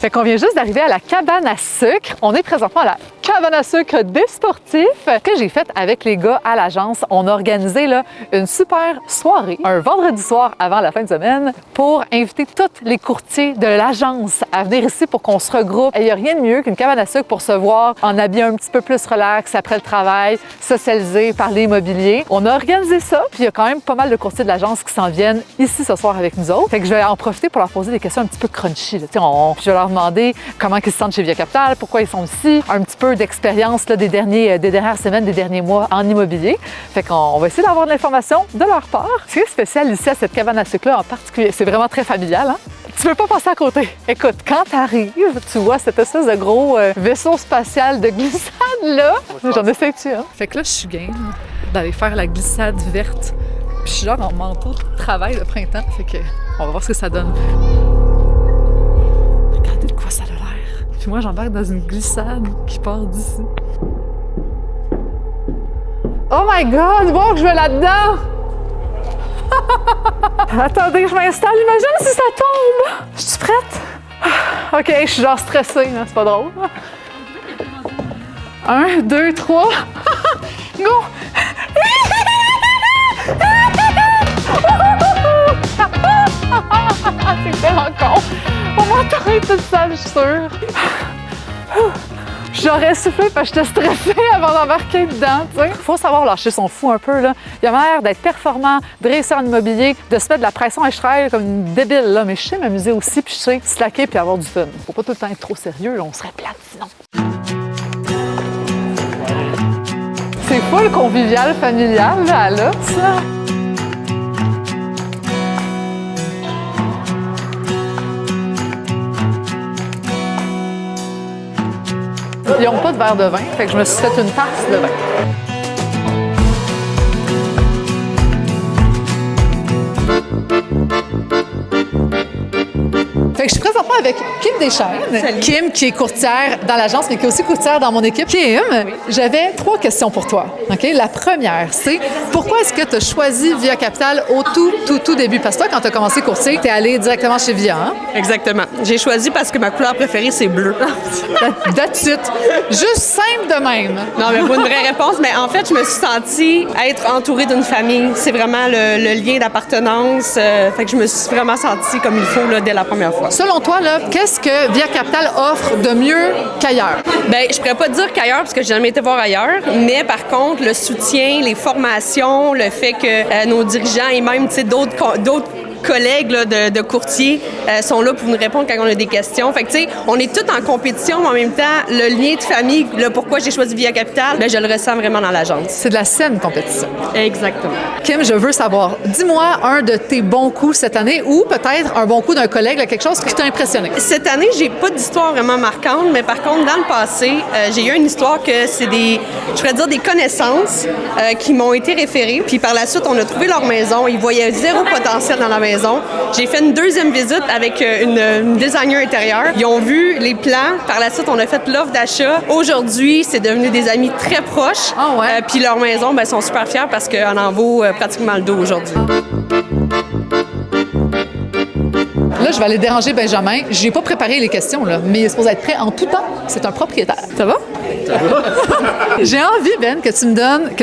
Fait qu'on vient juste d'arriver à la cabane à sucre. On est présentement à la cabane à sucre des sportifs que j'ai faite avec les gars à l'agence. On a organisé là, une super soirée, un vendredi soir avant la fin de semaine, pour inviter tous les courtiers de l'agence à venir ici pour qu'on se regroupe. Il n'y a rien de mieux qu'une cabane à sucre pour se voir en habillé un petit peu plus relax après le travail, socialiser, parler immobilier. On a organisé ça, puis il y a quand même pas mal de courtiers de l'agence qui s'en viennent ici ce soir avec nous autres. Fait que je vais en profiter pour leur poser des questions un petit peu crunchy. Là. Je vais leur demander comment ils se sentent chez Via Capital, pourquoi ils sont ici, un petit peu d'expérience des dernières semaines, des derniers mois en immobilier. Fait qu'on va essayer d'avoir de l'information de leur part. Ce qui est spécial ici à cette cabane à sucre-là en particulier, c'est vraiment très familial. Hein? Tu peux pas passer à côté. Écoute, quand tu arrives, tu vois cette espèce de gros vaisseau spatial de glissade-là. J'en essaie-tu, hein? Fait que là, je suis game d'aller faire la glissade verte. Puis je suis genre en manteau de travail de printemps. Fait que on va voir ce que ça donne. Regardez de quoi ça a l'air. Puis moi, j'embarque dans une glissade qui part d'ici. Oh my God! Bon, je vais là-dedans! Attendez, je m'installe. Imagine si ça tombe! Je suis prête? OK, je suis genre stressée, hein? C'est pas drôle. 1, 2, 3. Go! C'est tellement con! On m'entend toute seule, je suis sûre. J'aurais soufflé parce que j'étais stressée avant d'embarquer dedans, tu sais. Faut savoir lâcher son fou un peu, là. Il a l'air d'être performant, de réussir en immobilier, de se mettre de la pression et je travaille comme une débile, là. Mais je sais m'amuser aussi, puis je sais slacker puis avoir du fun. Faut pas tout le temps être trop sérieux, là. On serait plate sinon. C'est full convivial, familial, là, ça. Ils n'ont pas de verre de vin, fait que je me suis fait une tasse de vin. Fait que je suis présentement avec Kim Deschênes. Salut. Kim, qui est courtière dans l'agence, mais qui est aussi courtière dans mon équipe. Kim, j'avais 3 questions pour toi. Okay? La première, c'est pourquoi est-ce que tu as choisi Via Capital au tout début? Parce que toi, quand tu as commencé courtier, tu es allé directement chez Via, hein? Exactement. J'ai choisi parce que ma couleur préférée, c'est bleu. That's it. Juste simple de même. Non, mais pas une vraie réponse. Mais en fait, je me suis sentie être entourée d'une famille. C'est vraiment le lien d'appartenance. Fait que je me suis vraiment sentie comme il faut là, dès la première fois. Selon toi, là, qu'est-ce que Via Capital offre de mieux qu'ailleurs? Bien, je pourrais pas dire qu'ailleurs, parce que j'ai jamais été voir ailleurs, mais par contre, le soutien, les formations, le fait que nos dirigeants et même d'autres collègues là, de courtiers sont là pour nous répondre quand on a des questions. Fait que, tu sais, on est tous en compétition, mais en même temps, le lien de famille, le pourquoi j'ai choisi Via Capital, bien, je le ressens vraiment dans l'agence. C'est de la saine compétition. Exactement. Kim, je veux savoir, dis-moi un de tes bons coups cette année ou peut-être un bon coup d'un collègue, là, quelque chose qui t'a impressionné. Cette année, j'ai pas d'histoire vraiment marquante, mais par contre, dans le passé, j'ai eu une histoire que c'est des connaissances qui m'ont été référées. Puis par la suite, on a trouvé leur maison. Ils voyaient zéro potentiel dans la maison. J'ai fait une deuxième visite avec une designer intérieure. Ils ont vu les plans. Par la suite, on a fait l'offre d'achat. Aujourd'hui, c'est devenu des amis très proches. Ah ouais? Puis leur maison, ben, sont super fiers parce qu'elle en vaut pratiquement le dos aujourd'hui. Là, je vais aller déranger Benjamin. Je n'ai pas préparé les questions, là, mais il est supposé être prêt en tout temps. C'est un propriétaire. Ça va? Ça va. J'ai envie, Ben, que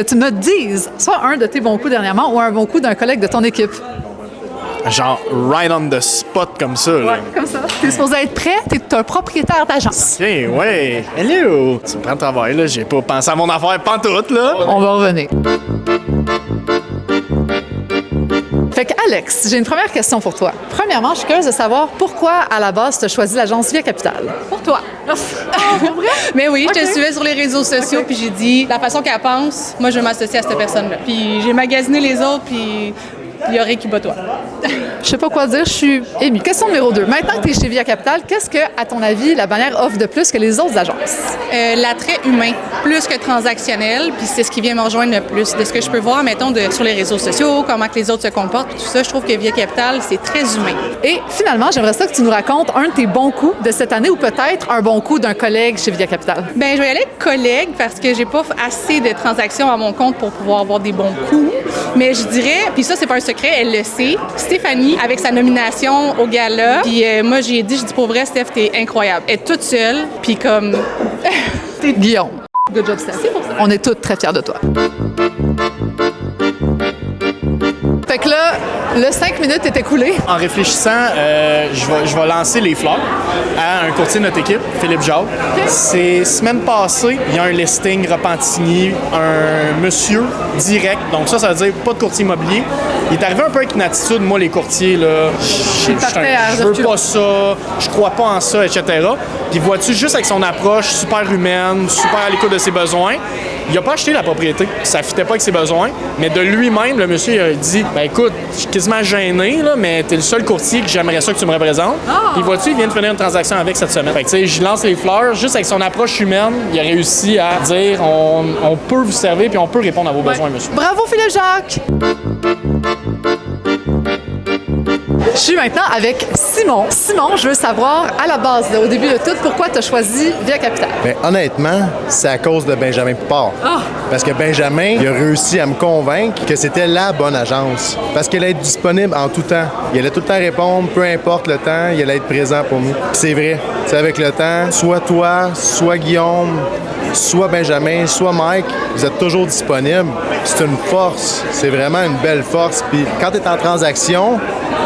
tu me dises soit un de tes bons coups dernièrement ou un bon coup d'un collègue de ton équipe. Genre right on the spot comme ça. Là. Ouais, comme ça. T'es supposé être prêt, t'es un propriétaire d'agence. OK, ouais. Hello! Tu me prends le travail, là. J'ai pas pensé à mon affaire pantoute, là. On va revenir. Fait que Alex, j'ai une première question pour toi. Premièrement, je suis curieuse de savoir pourquoi, à la base, tu as choisi l'agence Via Capital. Pour toi. Pour vrai? Mais oui, Okay. je te suivais sur les réseaux sociaux, puis j'ai dit, la façon qu'elle pense, moi, je vais m'associer à cette personne-là. Puis j'ai magasiné les autres, puis il y aurait qui bat toi. Je sais pas quoi dire, je suis émue. Question numéro 2. Maintenant que tu es chez Via Capital, qu'est-ce que, à ton avis, la bannière offre de plus que les autres agences? L'attrait humain, plus que transactionnel, puis c'est ce qui vient me rejoindre le plus. De ce que je peux voir, mettons, sur les réseaux sociaux, comment que les autres se comportent, puis tout ça, je trouve que Via Capital, c'est très humain. Et finalement, j'aimerais ça que tu nous racontes un de tes bons coups de cette année ou peut-être un bon coup d'un collègue chez Via Capital. Bien, je vais y aller avec collègue parce que j'ai pas assez de transactions à mon compte pour pouvoir avoir des bons coups. Mais je dirais, puis ça, c'est pas un secret, elle le sait, Stéphanie avec sa nomination au gala. Puis moi, j'ai dit, pour vrai, Steph, t'es incroyable. Elle est toute seule, puis comme... T'es Guillaume. Good job, Steph. On est toutes très fiers de toi. Fait que là, le 5 minutes est écoulé. En réfléchissant, je vais lancer les fleurs à un courtier de notre équipe, Philippe Jacques. C'est semaine passée, il y a un listing Repentigny, un monsieur direct. Donc ça veut dire pas de courtier immobilier. Il est arrivé un peu avec une attitude, moi les courtiers, là, je veux pas ça, je crois pas en ça, etc. Puis vois-tu, juste avec son approche super humaine, super à l'écoute de ses besoins, il a pas acheté la propriété. Ça fitait pas avec ses besoins. Mais de lui-même, le monsieur il a dit, ben écoute, je suis quasiment gêné, là, mais t'es le seul courtier que j'aimerais ça que tu me représentes. Puis vois-tu, il vient de finir une transaction avec cette semaine. Fait que tu sais, je lance les fleurs, juste avec son approche humaine, il a réussi à dire, on peut vous servir puis on peut répondre à vos besoins, monsieur. Bravo, Philippe Jacques! Je suis maintenant avec Simon. Simon, je veux savoir, à la base, au début de tout, pourquoi tu as choisi Via Capitale? Bien, honnêtement, c'est à cause de Benjamin Poupard. Parce que Benjamin, il a réussi à me convaincre que c'était la bonne agence. Parce qu'elle allait être disponible en tout temps. Il allait tout le temps répondre, peu importe le temps, il allait être présent pour nous. Puis c'est vrai. C'est avec le temps, soit toi, soit Guillaume, soit Benjamin, soit Mike, vous êtes toujours disponibles. C'est une force. C'est vraiment une belle force. Puis quand tu es en transaction,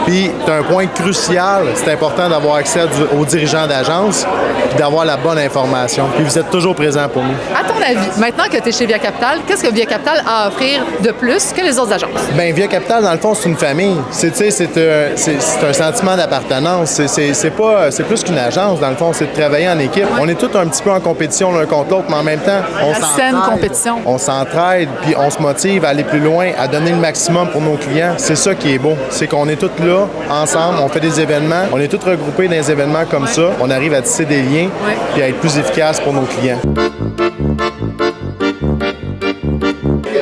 puis tu as un point crucial, c'est important d'avoir accès aux dirigeants d'agence puis d'avoir la bonne information. Puis vous êtes toujours présents pour nous. À ton avis, maintenant que tu es chez Via Capitale, qu'est-ce que Via Capitale a à offrir de plus que les autres agences? Bien, Via Capitale, dans le fond, c'est une famille. C'est un sentiment d'appartenance. C'est plus qu'une agence, dans le fond. C'est de travailler en équipe. On est tous un petit peu en compétition l'un contre l'autre, mais en même temps, on s'entraide. Saine compétition. On s'entraide, puis on se motive à aller plus loin, à donner le maximum pour nos clients. C'est ça qui est beau. C'est qu'on est tous là, ensemble, on fait des événements. On est tous regroupés dans des événements comme ça. On arrive à tisser des liens, puis à être plus efficace pour nos clients.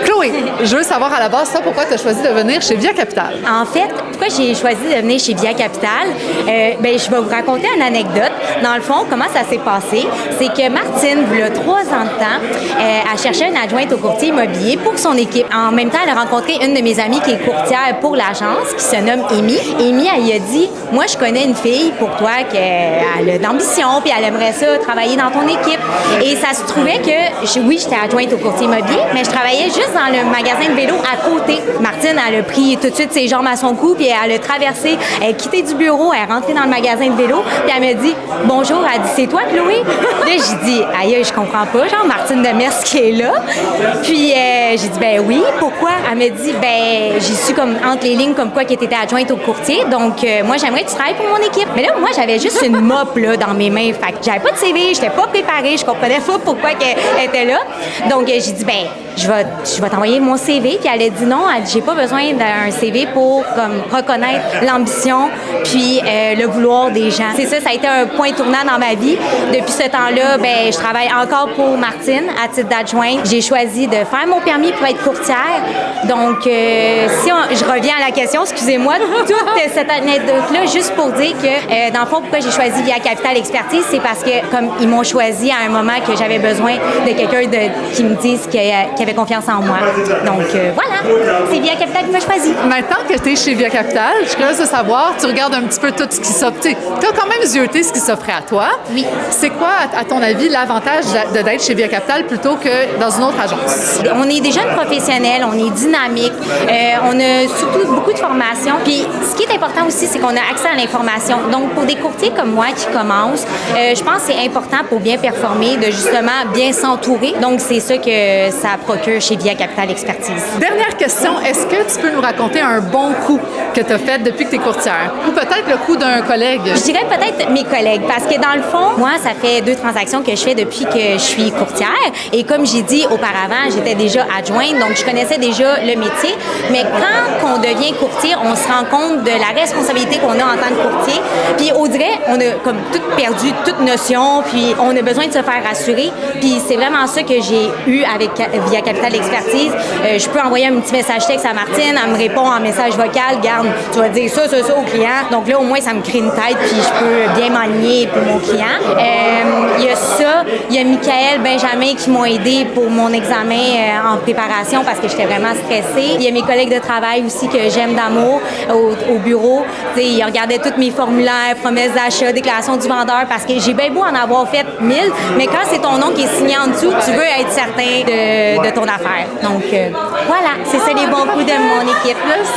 Chloé, je veux savoir à la base, ça, pourquoi tu as choisi de venir chez Via Capitale? En fait, pourquoi j'ai choisi de venir chez Via Capitale? Je vais vous raconter une anecdote. Dans le fond, comment ça s'est passé? C'est que Martine, il y a 3 ans de temps, a cherché une adjointe au courtier immobilier pour son équipe. En même temps, elle a rencontré une de mes amies qui est courtière pour l'agence, qui se nomme Amy. Amy, elle lui a dit, moi, je connais une fille pour toi qui a d'ambition, puis elle aimerait ça travailler dans ton équipe. Et ça se trouvait que, oui, j'étais adjointe au courtier immobilier, mais je travaillais juste dans le magasin de vélo à côté. Martine, elle a pris tout de suite ses jambes à son cou, puis elle a traversé, elle a quitté du bureau, elle est rentrée dans le magasin de vélo, puis elle m'a dit « Bonjour », elle dit « C'est toi, Chloé? » Là, j'ai dit « Aïe, je comprends pas, genre Martine Demers qui est là. » Puis j'ai dit « Ben oui, pourquoi? » Elle m'a dit « Ben, j'ai su comme entre les lignes comme quoi qu'elle était adjointe au courtier, donc moi, j'aimerais que tu travailles pour mon équipe. » Mais là, moi, j'avais juste une mop là, dans mes mains, fait que j'avais pas de CV, j'étais pas préparée, je comprenais pas pourquoi qu'elle était là. Donc j'ai dit « Ben, je vais t'envoyer mon CV. » Puis elle a dit non, elle dit, j'ai pas besoin d'un CV pour comme reconnaître l'ambition puis le vouloir des gens. C'est ça a été un point tournant dans ma vie. Depuis ce temps-là, je travaille encore pour Martine à titre d'adjointe. J'ai choisi de faire mon permis pour être courtière. Donc, je reviens à la question, excusez-moi, toute cette anecdote-là, juste pour dire que, dans le fond, pourquoi j'ai choisi Via Capitale Expertise, c'est parce que, comme ils m'ont choisi à un moment que j'avais besoin de quelqu'un qui me dise qu'il avait confiance en moi. Donc, voilà, c'est Via Capitale qui m'a choisi. Maintenant que tu es chez Via Capitale, je suis curieuse de savoir, tu regardes un petit peu tout ce qui s'offre. Tu as quand même zioté ce qui s'offrait à toi. Oui. C'est quoi, à ton avis, l'avantage d'être chez Via Capitale plutôt que dans une autre agence? On est des jeunes professionnels, on est dynamique, on a surtout beaucoup de formation. Puis, ce qui est important aussi, c'est qu'on a accès à l'information. Donc, pour des courtiers comme moi qui commencent, je pense que c'est important pour bien performer, de justement bien s'entourer. Donc, c'est ça que ça procure chez Via Capitale Expertise. Dernière question, est-ce que tu peux nous raconter un bon coup que tu as fait depuis que tu es courtière? Ou peut-être le coup d'un collègue? Je dirais peut-être mes collègues, parce que dans le fond, moi, ça fait 2 transactions que je fais depuis que je suis courtière. Et comme j'ai dit auparavant, j'étais déjà adjointe, donc je connaissais déjà le métier. Mais quand on devient courtier, on se rend compte de la responsabilité qu'on a en tant que courtier. Puis on dirait, on a comme tout perdu, toute notion, puis on a besoin de se faire rassurer. Puis c'est vraiment ça que j'ai eu avec Via Capitale Expertise. Je peux envoyer un petit message texte à Martine, elle me répond en message vocal, garde, tu vas dire ça au client. Donc là, au moins, ça me crée une tête, puis je peux bien m'aligner pour mon client. Il y y a ça. Il y a Michael, Benjamin qui m'ont aidé pour mon examen en préparation parce que j'étais vraiment stressée. Il y a mes collègues de travail aussi que j'aime d'amour au bureau. T'sais, ils regardaient tous mes formulaires, promesses d'achat, déclaration du vendeur parce que j'ai bien beau en avoir fait 1000, mais quand c'est ton nom qui est signé en dessous, tu veux être certain de ton affaire. Donc voilà, c'est ça les bons coups de mon équipe. Merci.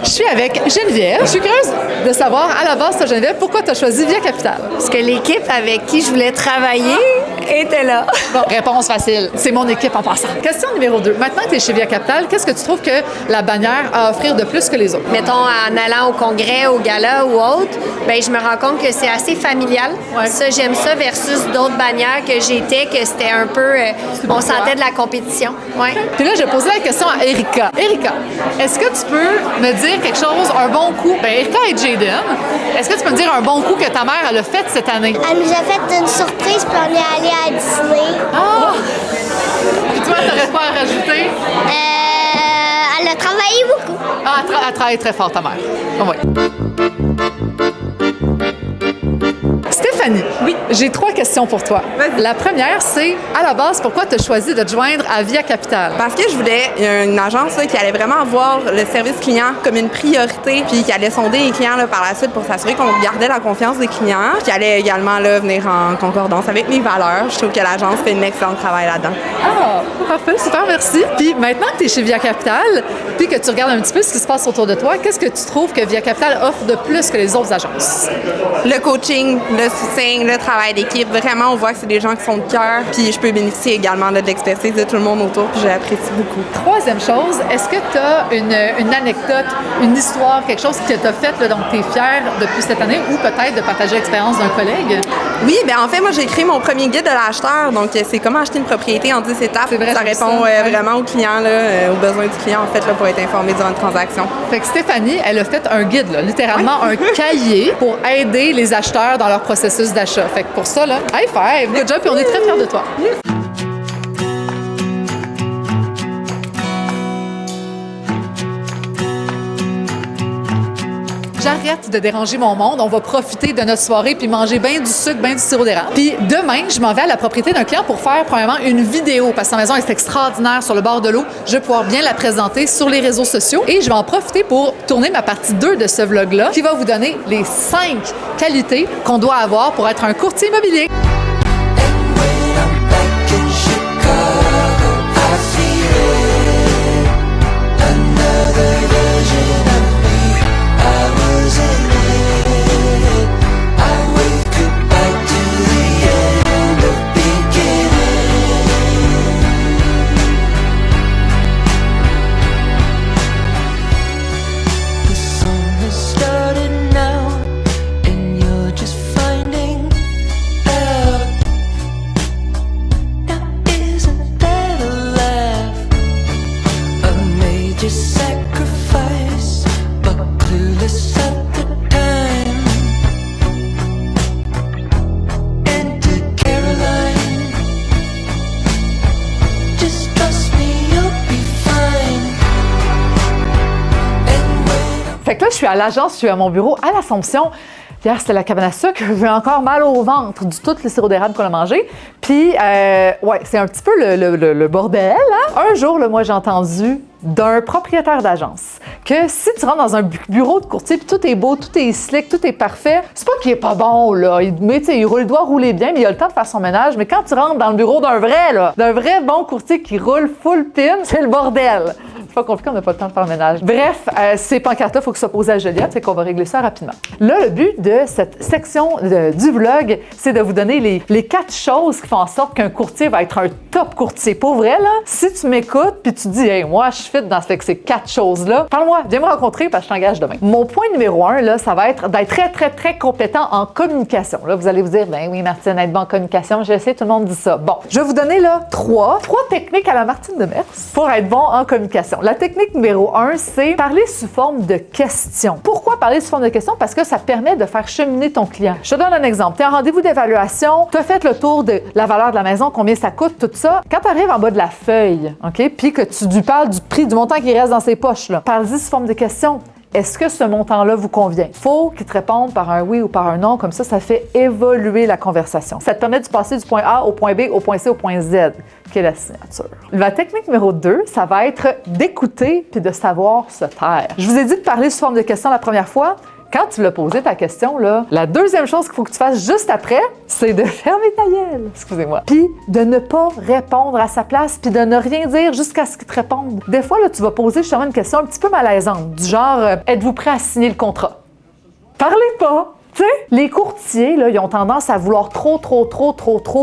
Je suis avec Geneviève. Je suis curieuse de savoir, à la base, toi, Geneviève, pourquoi tu as choisi Via Capitale? Parce que l'équipe avec qui je voulais travailler était là. Bon, réponse facile. C'est mon équipe en passant. Question numéro 2. Maintenant que tu es chez Via Capitale, qu'est-ce que tu trouves que la bannière a à offrir de plus que les autres? Mettons, en allant au congrès, au gala ou autre, ben je me rends compte que c'est assez familial. Ouais. Ça, j'aime ça versus d'autres bannières que j'étais, que c'était un peu... on sentait de la compétition. Ouais. Puis là, j'ai posé la question à Erika. Erika, est-ce que tu peux me dire quelque chose, un bon coup? Ben, Erika et Jaden, est-ce que tu peux me dire un bon coup que ta mère elle a fait cette année? Elle nous a fait une surprise, puis on est allé à Disney. Ah! Puis toi, t'aurais quoi à rajouter? Elle a travaillé beaucoup. Ah, elle travaille très fort, ta mère. Ah ouais. Stéphanie, oui, j'ai 3 questions pour toi. La première, c'est, à la base, pourquoi tu as choisi de te joindre à Via Capitale? Parce que je voulais une agence là, qui allait vraiment avoir le service client comme une priorité, puis qui allait sonder les clients là, par la suite pour s'assurer qu'on gardait la confiance des clients, puis qui allait également là, venir en concordance avec mes valeurs. Je trouve que l'agence fait un excellent travail là-dedans. Ah, parfait, super, merci. Puis maintenant que tu es chez Via Capitale, puis que tu regardes un petit peu ce qui se passe autour de toi, qu'est-ce que tu trouves que Via Capitale offre de plus que les autres agences? Le coaching, le soutien, le travail d'équipe, vraiment, on voit que c'est des gens qui sont de cœur, puis je peux bénéficier également là, de l'expertise de tout le monde autour, puis j'apprécie beaucoup. Troisième chose, est-ce que tu as une anecdote, une histoire, quelque chose que tu as fait, là, dont tu es fière depuis cette année, ou peut-être de partager l'expérience d'un collègue? Oui, bien en fait, moi, j'ai écrit mon premier guide de l'acheteur, donc c'est comment acheter une propriété en 10 étapes. C'est vrai, ça répond vraiment aux clients, là, aux besoins du client, en fait, là, pour être informé durant une transaction. Fait que Stéphanie, elle a fait un guide, là, littéralement un cahier pour aider les acheteurs dans leur processus d'achat. Fait que pour ça, là, high five, good job, puis on est très fiers de toi. J'arrête de déranger mon monde. On va profiter de notre soirée puis manger bien du sucre, bien du sirop d'érable. Puis demain, je m'en vais à la propriété d'un client pour faire, premièrement, une vidéo parce que sa maison est extraordinaire sur le bord de l'eau. Je vais pouvoir bien la présenter sur les réseaux sociaux et je vais en profiter pour tourner ma partie 2 de ce vlog-là qui va vous donner les 5 qualités qu'on doit avoir pour être un courtier immobilier. Fait que là, je suis à l'agence, je suis à mon bureau à l'Assomption. Hier, c'était la cabane à sucre. J'ai encore mal au ventre du tout le sirop d'érable qu'on a mangé. Puis, ouais, c'est un petit peu le bordel. Hein? Un jour, là, moi, j'ai entendu d'un propriétaire d'agence que si tu rentres dans un bureau de courtier puis tout est beau, tout est slick, tout est parfait, c'est pas qu'il est pas bon, là. Il doit rouler bien, mais il a le temps de faire son ménage. Mais quand tu rentres dans le bureau d'un vrai bon courtier qui roule full pin, c'est le bordel. C'est pas compliqué, on n'a pas le temps de faire le ménage. Bref, ces pancartes-là, il faut que ça pose à Juliette, c'est qu'on va régler ça rapidement. Là, le but de cette section du vlog, c'est de vous donner les 4 choses qui font en sorte qu'un courtier va être un top courtier. Pour vrai, là, si tu m'écoutes puis tu dis, hey, moi, je fit dans ces 4 choses-là, parle-moi, viens me rencontrer parce que je t'engage demain. Mon point numéro 1, là, ça va être d'être très compétent en communication. Là, vous allez vous dire, ben oui, Martine, être bon en communication, je sais, tout le monde dit ça. Bon, je vais vous donner là 3 techniques à la Martine Demers pour être bon en communication. La technique numéro 1, c'est parler sous forme de questions. Pourquoi parler sous forme de questions? Parce que ça permet de faire cheminer ton client. Je te donne un exemple. Tu es en rendez-vous d'évaluation, tu as fait le tour de la valeur de la maison, combien ça coûte, tout ça. Quand tu arrives en bas de la feuille, OK, puis que tu lui parles du prix, du montant qui reste dans ses poches, là, parle-y sous forme de questions. est-ce que ce montant-là vous convient? Faut qu'ils te répondent par un oui ou par un non, comme ça fait évoluer la conversation. Ça te permet de passer du point A au point B, au point C, au point Z, qui est la signature. La technique numéro 2, ça va être d'écouter puis de savoir se taire. Je vous ai dit de parler sous forme de question la première fois. Quand tu l'as posé ta question, là, la deuxième chose qu'il faut que tu fasses juste après, c'est de fermer ta gueule, excusez-moi, puis de ne pas répondre à sa place, puis de ne rien dire jusqu'à ce qu'il te réponde. Des fois, là, tu vas poser justement une question un petit peu malaisante, du genre « Êtes-vous prêt à signer le contrat? » Parlez pas! Tu sais, les courtiers, là, ils ont tendance à vouloir trop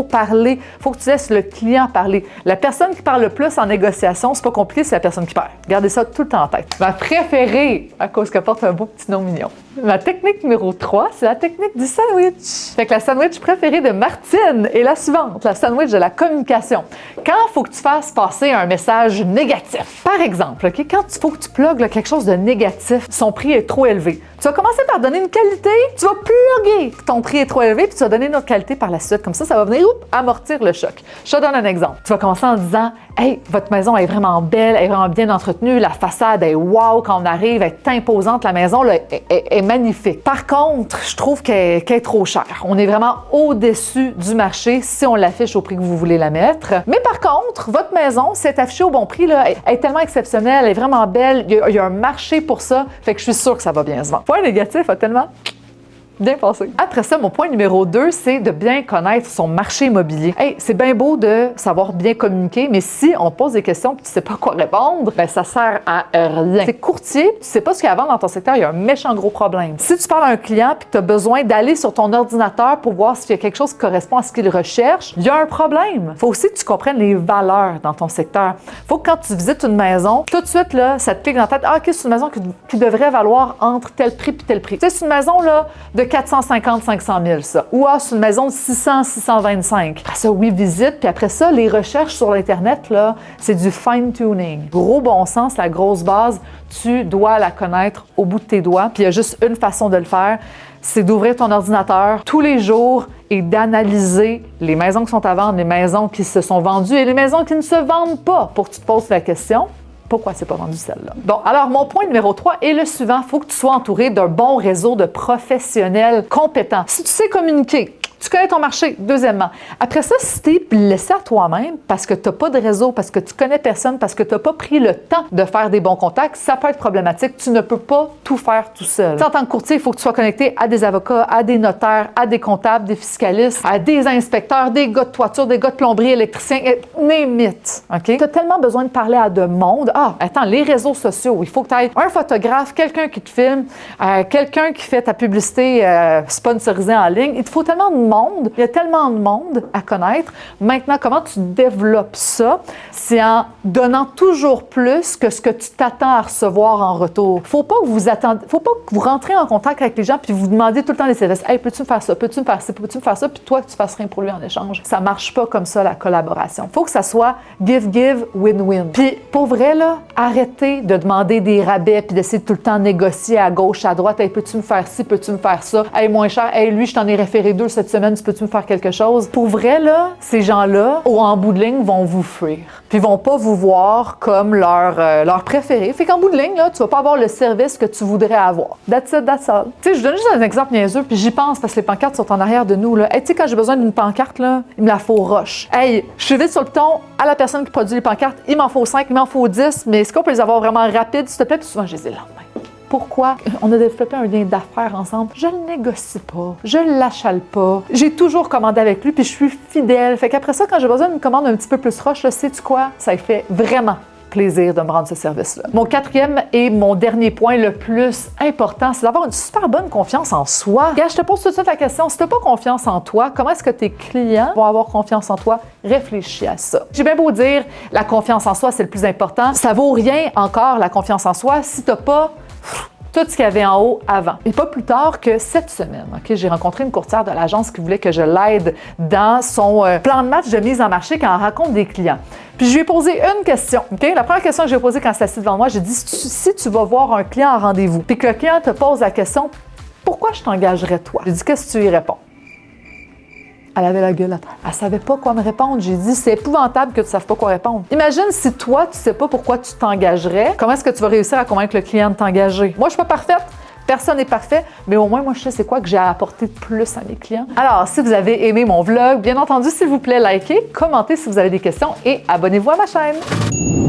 parler. Faut que tu laisses le client parler. La personne qui parle le plus en négociation, c'est pas compliqué, c'est la personne qui perd. Gardez ça tout le temps en tête. Ma préférée, à cause qu'elle porte un beau petit nom mignon. Ma technique numéro 3, c'est la technique du sandwich. Fait que la sandwich préférée de Martine est la suivante, la sandwich de la communication. Quand il faut que tu fasses passer un message négatif, par exemple, okay, quand il faut que tu plugues là, quelque chose de négatif, son prix est trop élevé, tu vas commencer par donner une qualité, tu vas pluguer que ton prix est trop élevé, puis tu vas donner une autre qualité par la suite. Comme ça va venir amortir le choc. Je te donne un exemple. Tu vas commencer en disant « Hey, votre maison est vraiment belle, elle est vraiment bien entretenue, la façade est wow quand on arrive, elle est imposante, la maison là, est magnifique. Par contre, je trouve qu'elle est trop chère. On est vraiment au-dessus du marché si on l'affiche au prix que vous voulez la mettre. Mais par contre, votre maison, si elle est affichée au bon prix, là, elle est tellement exceptionnelle, elle est vraiment belle, il y a un marché pour ça, fait que je suis sûre que ça va bien se vendre. Point négatif a tellement bien passé. Après ça, mon point numéro 2, c'est de bien connaître son marché immobilier. Hey, c'est bien beau de savoir bien communiquer, mais si on te pose des questions et tu sais pas quoi répondre, ben ça sert à rien. T'es courtier, tu sais pas ce qu'il y a à vendre dans ton secteur, il y a un méchant gros problème. Si tu parles à un client et que tu as besoin d'aller sur ton ordinateur pour voir s'il y a quelque chose qui correspond à ce qu'il recherche, il y a un problème. Faut aussi que tu comprennes les valeurs dans ton secteur. Faut que quand tu visites une maison, tout de suite, là, ça te clique dans la tête, ah, OK, c'est une maison qui devrait valoir entre tel prix et tel prix. Tu sais, c'est une maison, là, de 450-500 000, ça. Ou c'est une maison de 600-625. Après ça, oui, visite. Puis après ça, les recherches sur l'Internet, là, c'est du fine-tuning. Gros bon sens, la grosse base, tu dois la connaître au bout de tes doigts. Puis il y a juste une façon de le faire, c'est d'ouvrir ton ordinateur tous les jours et d'analyser les maisons qui sont à vendre, les maisons qui se sont vendues et les maisons qui ne se vendent pas pour que tu te poses la question. Pourquoi c'est pas vendu celle-là? Bon, alors mon point numéro 3 est le suivant. Il faut que tu sois entouré d'un bon réseau de professionnels compétents. Si tu sais communiquer, tu connais ton marché, deuxièmement. Après ça, si tu es laissé à toi-même parce que tu n'as pas de réseau, parce que tu connais personne, parce que tu n'as pas pris le temps de faire des bons contacts, ça peut être problématique. Tu ne peux pas tout faire tout seul. En tant que courtier, il faut que tu sois connecté à des avocats, à des notaires, à des comptables, des fiscalistes, à des inspecteurs, des gars de toiture, des gars de plomberie, électriciens, name it. OK? Tu as tellement besoin de parler à de monde. Ah, attends, les réseaux sociaux, il faut que tu aies un photographe, quelqu'un qui te filme, quelqu'un qui fait ta publicité sponsorisée en ligne. Il te faut tellement de monde. Il y a tellement de monde à connaître. Maintenant, comment tu développes ça? C'est en donnant toujours plus que ce que tu t'attends à recevoir en retour. Faut pas que vous rentrez en contact avec les gens puis vous demandez tout le temps des services. Hey, peux-tu me faire ça? Peux-tu me faire ça? Peux-tu me faire ça? Puis toi, que tu fasses rien pour lui en échange. Ça marche pas comme ça, la collaboration. Faut que ça soit give, win-win. Puis pour vrai, là, arrêtez de demander des rabais puis d'essayer de tout le temps négocier à gauche, à droite. Hey, peux-tu me faire ci? Peux-tu me faire ça? Hey, moins cher. Hey, lui, je t'en ai référé 2 cette semaine. Peux-tu me faire quelque chose? Pour vrai, là, ces gens-là, en bout de ligne, vont vous fuir. Puis ils vont pas vous voir comme leur préféré. Fait qu'en bout de ligne, là, tu vas pas avoir le service que tu voudrais avoir. That's it, that's all. Tu sais, je donne juste un exemple niaiseux, puis j'y pense parce que les pancartes sont en arrière de nous, là. Hey, tu sais, quand j'ai besoin d'une pancarte, là, il me la faut roche. Hey, je suis vite sur le ton à la personne qui produit les pancartes. Il m'en faut 5, il m'en faut 10, mais est-ce qu'on peut les avoir vraiment rapides, s'il te plaît? Puis souvent, je les ai le lendemain. Pourquoi? On a développé un lien d'affaires ensemble. Je le négocie pas, je l'achale pas. J'ai toujours commandé avec lui, puis je suis fidèle. Fait qu'après ça, quand j'ai besoin d'une commande un petit peu plus roche, là, sais-tu quoi? Ça fait vraiment plaisir de me rendre ce service-là. Mon 4e et mon dernier point le plus important, c'est d'avoir une super bonne confiance en soi. Regarde, je te pose tout de suite la question, si tu n'as pas confiance en toi, comment est-ce que tes clients vont avoir confiance en toi? Réfléchis à ça. J'ai bien beau dire, la confiance en soi, c'est le plus important. Ça vaut rien encore, la confiance en soi, si tu n'as pas tout ce qu'il y avait en haut avant. Et pas plus tard que cette semaine, okay, j'ai rencontré une courtière de l'agence qui voulait que je l'aide dans son plan de match de mise en marché quand elle rencontre des clients. Puis je lui ai posé une question. Okay? La première question que j'ai posée quand elle s'est assise devant moi, j'ai dit, si tu vas voir un client en rendez-vous, puis que le client te pose la question, pourquoi je t'engagerais toi? J'ai dit, qu'est-ce que tu y réponds? Elle avait la gueule à terre. Elle savait pas quoi me répondre. J'ai dit, c'est épouvantable que tu ne saches pas quoi répondre. Imagine si toi, tu sais pas pourquoi tu t'engagerais. Comment est-ce que tu vas réussir à convaincre le client de t'engager? Moi, je suis pas parfaite. Personne n'est parfait, mais au moins, moi, je sais c'est quoi que j'ai à apporter de plus à mes clients. Alors, si vous avez aimé mon vlog, bien entendu, s'il vous plaît, likez, commentez si vous avez des questions et abonnez-vous à ma chaîne.